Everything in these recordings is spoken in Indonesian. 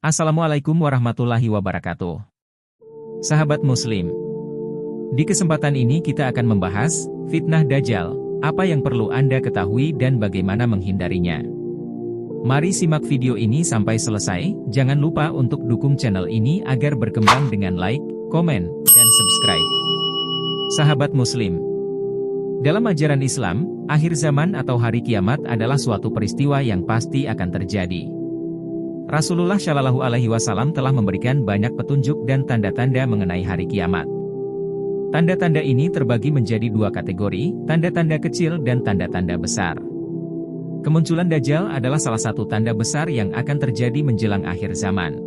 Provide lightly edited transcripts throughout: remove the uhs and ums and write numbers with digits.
Assalamualaikum warahmatullahi wabarakatuh. Sahabat Muslim, di kesempatan ini kita akan membahas fitnah Dajjal, apa yang perlu Anda ketahui dan bagaimana menghindarinya. Mari simak video ini sampai selesai, jangan lupa untuk dukung channel ini agar berkembang dengan like, komen, dan subscribe. Sahabat Muslim, dalam ajaran Islam, akhir zaman atau hari kiamat adalah suatu peristiwa yang pasti akan terjadi. Rasulullah Shallallahu Alaihi Wasallam telah memberikan banyak petunjuk dan tanda-tanda mengenai hari kiamat. Tanda-tanda ini terbagi menjadi dua kategori, tanda-tanda kecil dan tanda-tanda besar. Kemunculan Dajjal adalah salah satu tanda besar yang akan terjadi menjelang akhir zaman.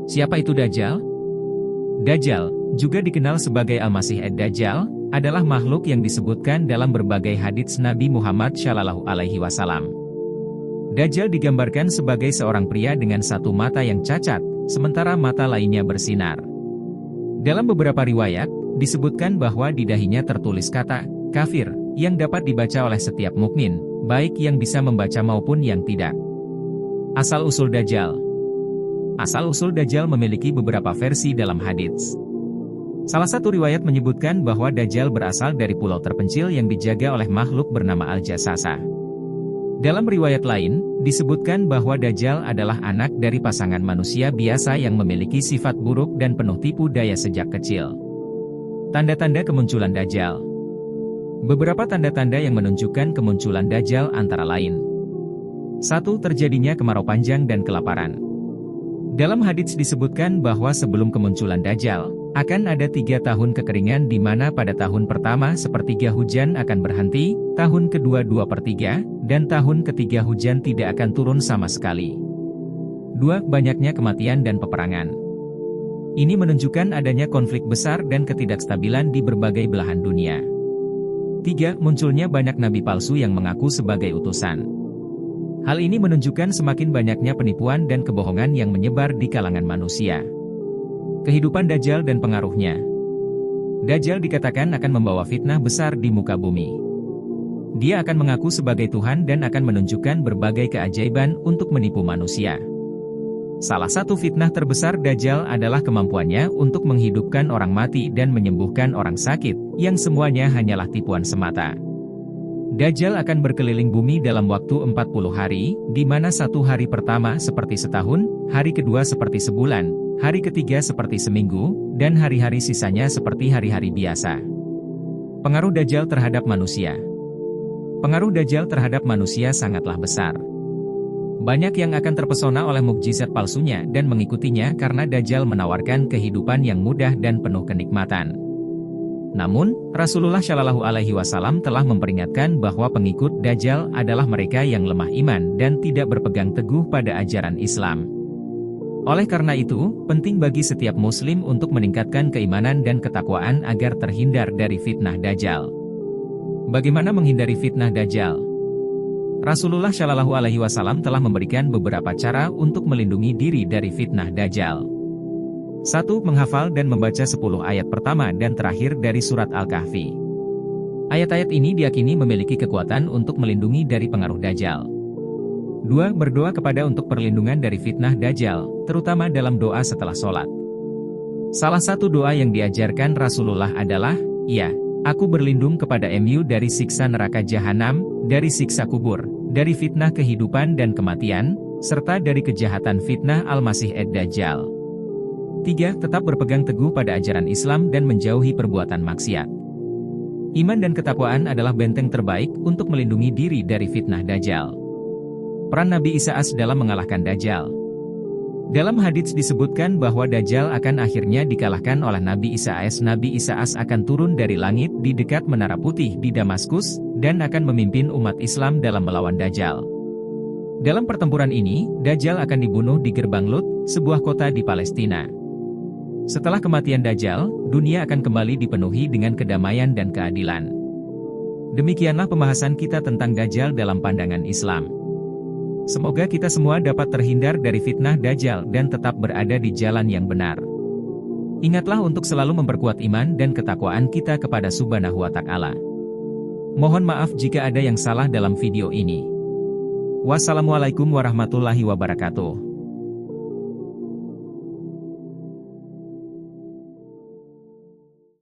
Siapa itu Dajjal? Dajjal, juga dikenal sebagai Al-Masih ad-Dajjal, adalah makhluk yang disebutkan dalam berbagai hadits Nabi Muhammad Shallallahu Alaihi Wasallam. Dajjal digambarkan sebagai seorang pria dengan satu mata yang cacat, sementara mata lainnya bersinar. Dalam beberapa riwayat, disebutkan bahwa di dahinya tertulis kata kafir, yang dapat dibaca oleh setiap mukmin, baik yang bisa membaca maupun yang tidak. Asal-usul Dajjal. Asal-usul Dajjal memiliki beberapa versi dalam hadits. Salah satu riwayat menyebutkan bahwa Dajjal berasal dari pulau terpencil yang dijaga oleh makhluk bernama Al-Jasasa. Dalam riwayat lain, disebutkan bahwa Dajjal adalah anak dari pasangan manusia biasa yang memiliki sifat buruk dan penuh tipu daya sejak kecil. Tanda-tanda kemunculan Dajjal. Beberapa tanda-tanda yang menunjukkan kemunculan Dajjal antara lain. 1. Terjadinya kemarau panjang dan kelaparan. Dalam hadits disebutkan bahwa sebelum kemunculan Dajjal, akan ada 3 tahun kekeringan di mana pada tahun pertama sepertiga hujan akan berhenti, tahun kedua 2/3, dan tahun ketiga hujan tidak akan turun sama sekali. 2. Banyaknya kematian dan peperangan. Ini menunjukkan adanya konflik besar dan ketidakstabilan di berbagai belahan dunia. 3. Munculnya banyak nabi palsu yang mengaku sebagai utusan. Hal ini menunjukkan semakin banyaknya penipuan dan kebohongan yang menyebar di kalangan manusia. Kehidupan Dajjal dan pengaruhnya. Dajjal dikatakan akan membawa fitnah besar di muka bumi. Dia akan mengaku sebagai Tuhan dan akan menunjukkan berbagai keajaiban untuk menipu manusia. Salah satu fitnah terbesar Dajjal adalah kemampuannya untuk menghidupkan orang mati dan menyembuhkan orang sakit, yang semuanya hanyalah tipuan semata. Dajjal akan berkeliling bumi dalam waktu 40 hari, di mana satu hari pertama seperti setahun, hari kedua seperti sebulan, hari ketiga seperti seminggu, dan hari-hari sisanya seperti hari-hari biasa. Pengaruh Dajjal terhadap manusia. Pengaruh Dajjal terhadap manusia sangatlah besar. Banyak yang akan terpesona oleh mukjizat palsunya dan mengikutinya karena Dajjal menawarkan kehidupan yang mudah dan penuh kenikmatan. Namun, Rasulullah Shallallahu Alaihi Wasallam telah memperingatkan bahwa pengikut Dajjal adalah mereka yang lemah iman dan tidak berpegang teguh pada ajaran Islam. Oleh karena itu, penting bagi setiap muslim untuk meningkatkan keimanan dan ketakwaan agar terhindar dari fitnah Dajjal. Bagaimana menghindari fitnah Dajjal? Rasulullah Shallallahu Alaihi Wasallam telah memberikan beberapa cara untuk melindungi diri dari fitnah Dajjal. 1. Menghafal dan membaca 10 ayat pertama dan terakhir dari surat Al-Kahfi. Ayat-ayat ini diyakini memiliki kekuatan untuk melindungi dari pengaruh Dajjal. 2. Berdoa kepada untuk perlindungan dari fitnah Dajjal, terutama dalam doa setelah sholat. Salah satu doa yang diajarkan Rasulullah adalah, "Ya, aku berlindung kepada MU dari siksa neraka jahanam, dari siksa kubur, dari fitnah kehidupan dan kematian, serta dari kejahatan fitnah Al-Masih ad-Dajjal." 3. Tetap berpegang teguh pada ajaran Islam dan menjauhi perbuatan maksiat. Iman dan ketakwaan adalah benteng terbaik untuk melindungi diri dari fitnah Dajjal. Peran Nabi Isa AS dalam mengalahkan Dajjal. Dalam hadits disebutkan bahwa Dajjal akan akhirnya dikalahkan oleh Nabi Isa AS. Nabi Isa AS akan turun dari langit di dekat Menara Putih di Damaskus, dan akan memimpin umat Islam dalam melawan Dajjal. Dalam pertempuran ini, Dajjal akan dibunuh di Gerbang Lut, sebuah kota di Palestina. Setelah kematian Dajjal, dunia akan kembali dipenuhi dengan kedamaian dan keadilan. Demikianlah pembahasan kita tentang Dajjal dalam pandangan Islam. Semoga kita semua dapat terhindar dari fitnah Dajjal dan tetap berada di jalan yang benar. Ingatlah untuk selalu memperkuat iman dan ketakwaan kita kepada Subhanahu wa Ta'ala. Mohon maaf jika ada yang salah dalam video ini. Wassalamualaikum warahmatullahi wabarakatuh.